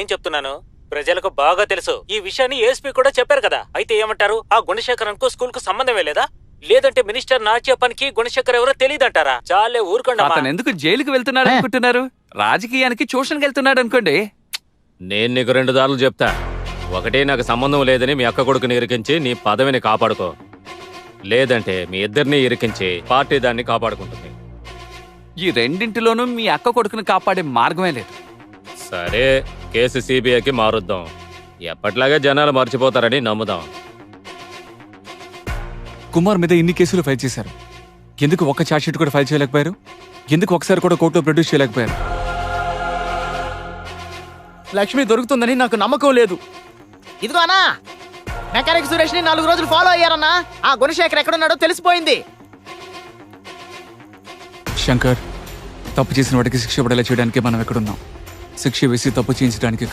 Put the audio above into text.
ఏం చెప్తున్నాను ప్రజలకు బాగా తెలుసు ఈ విషయాన్ని ఏఎస్పీ కూడా చెప్పారు కదా. అయితే ఏమంటారు? ఆ గుణశేఖరన్ కు స్కూల్ కు సంబంధమే లేదా? లేదంటే మినిస్టర్ నాట్య పనికి గుణశేఖర్ ఎవరో తెలియదంటారా? చాలే ఊరుకోండి. అతను ఎందుకు జైలుకి వెళ్తున్నాడు అనుకుంటున్నారు? రాజకీయానికి ట్యూషన్కి వెళ్తున్నాడు అనుకోండి. నేను నీకు 2 దారులు చెప్తా. ఒకటి, నాకు సంబంధం లేదని మీ అక్క కొడుకుని ఇరికించి నీ పదవిని కాపాడుకో. లేదంటే మీ ఇద్దరిని ఇరికించి పార్టీ దాన్ని కాపాడుకుంటుంది. ఈ రెండింటిలోనూ మీ అక్క కొడుకుని కాపాడే మార్గమే లేదు. సరే, కేసు సిబిఐకి మారుద్దాం. ఎప్పట్లాగే జనాలు మర్చిపోతారని నమ్ముదాం. కుమార్ మీద ఇన్ని కేసులు ఫైల్ చేశారు. ఎందుకు ఒక్క ఛార్జ్షీట్ కూడా ఫైల్ చేయలేకపోయారు? ఎందుకు ఒకసారి కూడా కోర్టులో ప్రొడ్యూస్ చేయలేకపోయారు? లక్ష్మి దొరుకుతుందని నాకు నమ్మకం లేదు. ఇదిగో అన్నా, మెకానిక్ సురేష్ ని 4 రోజులు ఫాలో అయ్యారన్నా. ఆ గుణశేఖర్ ఎక్కడున్నాడో తెలిసిపోయింది. శంకర్, తప్పు చేసిన వాడికి శిక్ష పడేలా చేయడానికి మనం ఎక్కడున్నాం? శిక్ష వేసి తప్పు చేయించడానికి